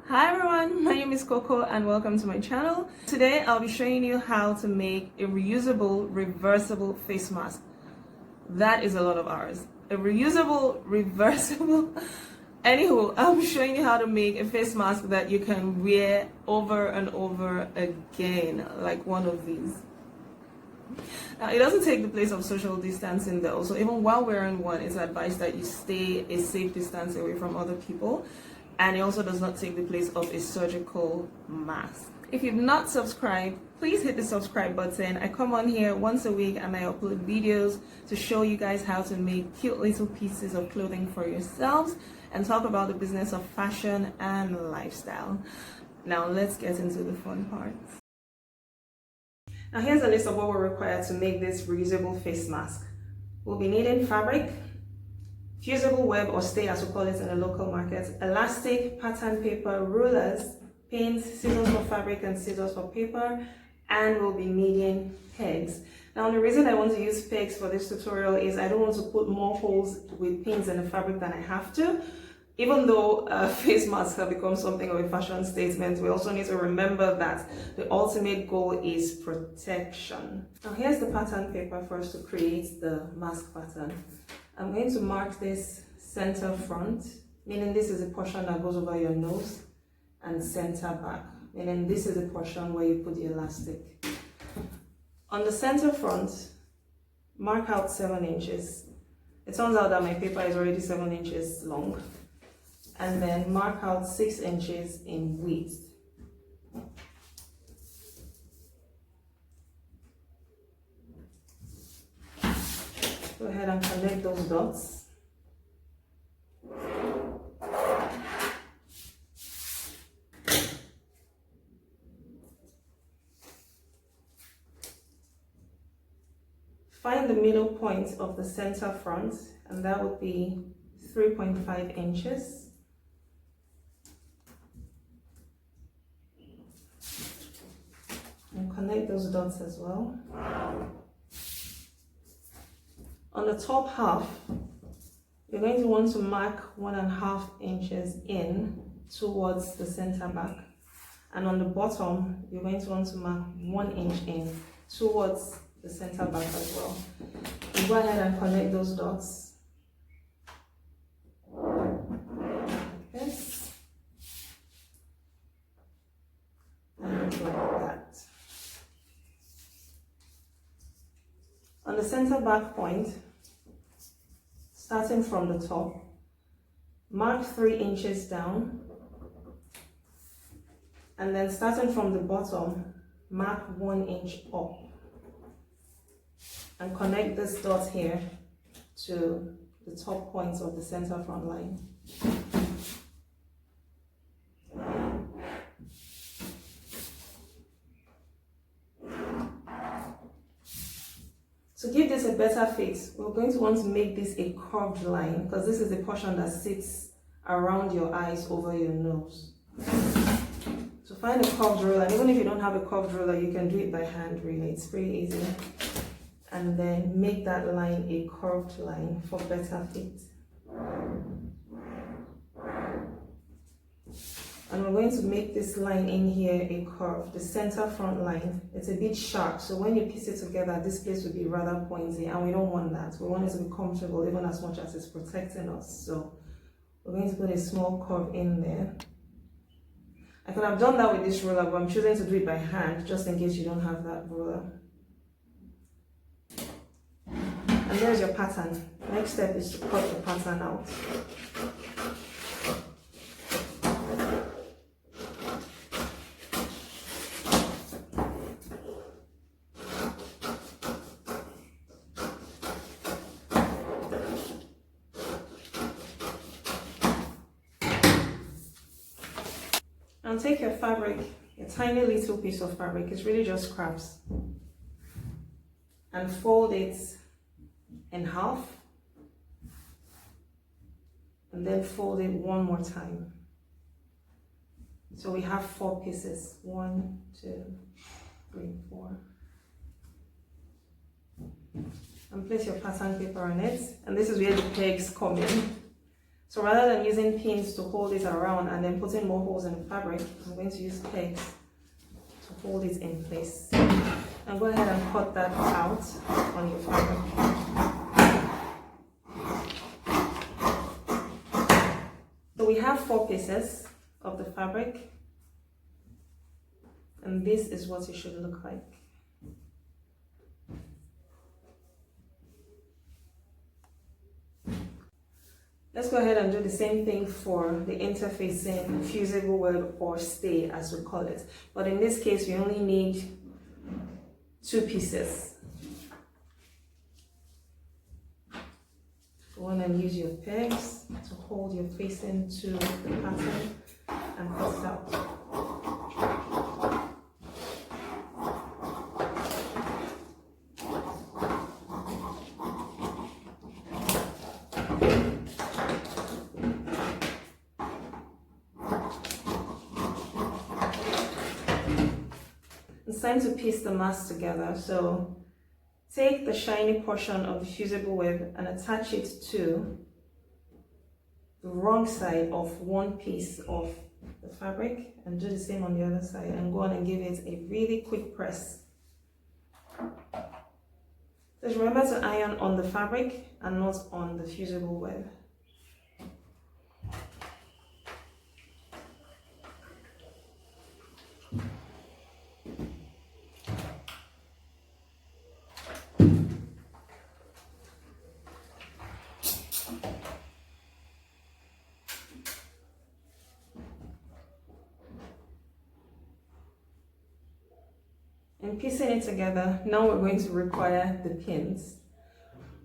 Hi everyone, my name is Koko and welcome to my channel. Today I'll be showing you how to make a reusable, reversible face mask. That is a lot of hours. A reusable, reversible. Anywho, I'll be showing you how to make a face mask that you can wear over and over again, like one of these. Now, it doesn't take the place of social distancing though, so even while wearing one, it's advised that you stay a safe distance away from other people, and it also does not take the place of a surgical mask. If you've not subscribed, please hit the subscribe button. I come on here once a week and I upload videos to show you guys how to make cute little pieces of clothing for yourselves and talk about the business of fashion and lifestyle. Now let's get into the fun parts. Now here's a list of what we're required to make this reusable face mask. We'll be needing fabric, fusible web or stay as we call it in the local market, elastic, pattern paper, rulers, pins, scissors for fabric and scissors for paper, and we'll be needing pegs. Now the reason I want to use pegs for this tutorial is I don't want to put more holes with pins in the fabric than I have to. Even though face masks have become something of a fashion statement, we also need to remember that the ultimate goal is protection. Now here's the pattern paper for us to create the mask pattern. I'm going to mark this center front, meaning this is a portion that goes over your nose, and center back, meaning this is the portion where you put the elastic. On the center front, mark out 7 inches. It turns out that my paper is already 7 inches long. And then mark out 6 inches in width. Go ahead and connect those dots. Find the middle point of the center front, and that would be 3.5 inches. And connect those dots as well. On the top half, you're going to want to mark 1.5 inches in towards the center back. And on the bottom, you're going to want to mark 1 inch in towards the center back as well. You go ahead and connect those dots. Like this. And like that. On the center back point, starting from the top, mark 3 inches down, and then starting from the bottom, mark 1 inch up, and connect this dot here to the top points of the center front line. To give this a better fit, we're going to want to make this a curved line because this is the portion that sits around your eyes over your nose. So find a curved ruler, and even if you don't have a curved ruler, you can do it by hand really, it's pretty easy. And then make that line a curved line for better fit. And we're going to make this line in here a curve, the center front line. It's a bit sharp, so when you piece it together, this place will be rather pointy, and we don't want that. We want it to be comfortable even as much as it's protecting us. So we're going to put a small curve in there. I could have done that with this ruler, but I'm choosing to do it by hand, just in case you don't have that ruler. And there's your pattern. Next step is to cut the pattern out. And take your fabric, a tiny little piece of fabric, it's really just scraps, and fold it in half, and then fold it one more time. So we have 4 pieces, 1, 2, 3, 4. And place your pattern paper on it, and this is where the pegs come in. So rather than using pins to hold it around and then putting more holes in the fabric, I'm going to use pegs to hold it in place. And go ahead and cut that out on your fabric. So we have 4 pieces of the fabric, and this is what it should look like. Let's go ahead and do the same thing for the interfacing fusible web, or stay as we call it. But in this case, we only need 2 pieces. Go on and use your pegs to hold your facing to the pattern and cut it out. It's time to piece the mask together. So take the shiny portion of the fusible web and attach it to the wrong side of one piece of the fabric, and do the same on the other side, and go on and give it a really quick press. Just remember to iron on the fabric and not on the fusible web. And piecing it together, now we're going to require the pins.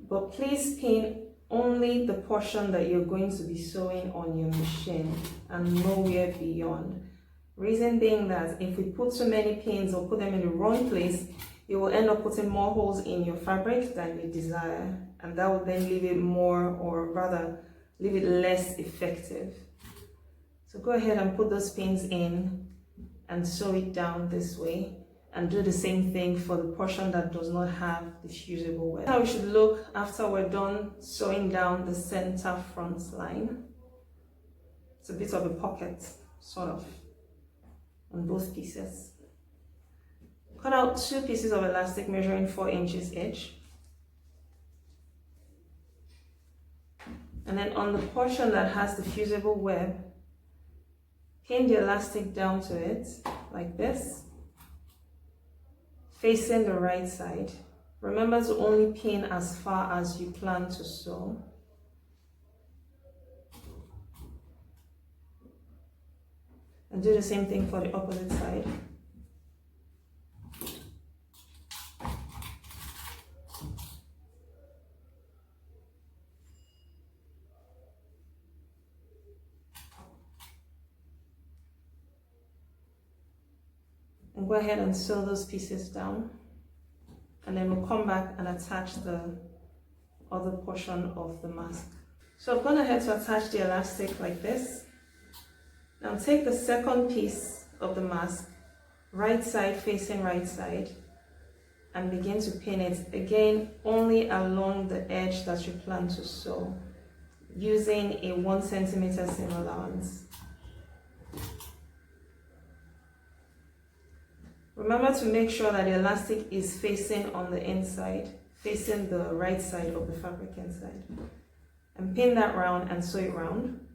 But please pin only the portion that you're going to be sewing on your machine and nowhere beyond. Reason being that if we put too many pins or put them in the wrong place, you will end up putting more holes in your fabric than you desire. And that will then leave it more, or rather, leave it less effective. So go ahead and put those pins in and sew it down this way. And do the same thing for the portion that does not have the fusible web. How we should look after we're done sewing down the center front line. It's a bit of a pocket, sort of, on both pieces. Cut out 2 pieces of elastic measuring 4 inches each. And then on the portion that has the fusible web, pin the elastic down to it, like this, facing the right side. Remember to only pin as far as you plan to sew. And do the same thing for the opposite side. And go ahead and sew those pieces down, and then we'll come back and attach the other portion of the mask. So I've gone ahead to attach the elastic like this. Now take the second piece of the mask, right side facing right side, and begin to pin it, again only along the edge that you plan to sew, using a 1 centimeter seam allowance. Remember to make sure that the elastic is facing on the inside, facing the right side of the fabric inside. And pin that round and sew it round.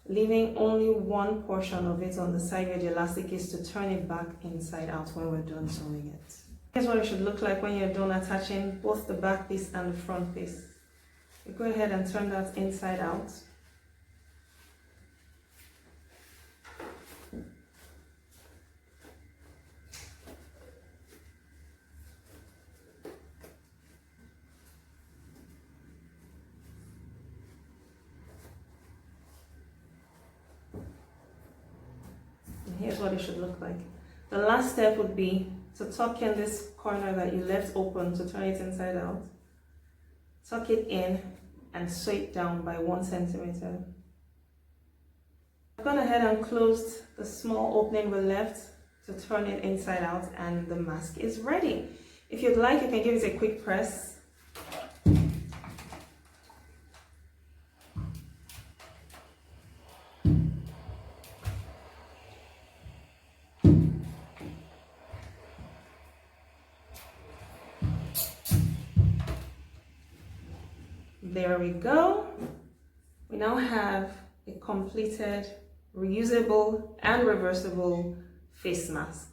Leaving only one portion of it on the side where the elastic is to turn it back inside out when we're done sewing it. Here's what it should look like when you're done attaching both the back piece and the front piece. You go ahead and turn that inside out. And here's what it should look like. The last step would be to tuck in this corner that you left open to turn it inside out. Tuck it in and sew it down by 1 centimeter. I've gone ahead and closed the small opening we left to turn it inside out, and the mask is ready. If you'd like, you can give it a quick press. There we go. We now have a completed, reusable and reversible face mask.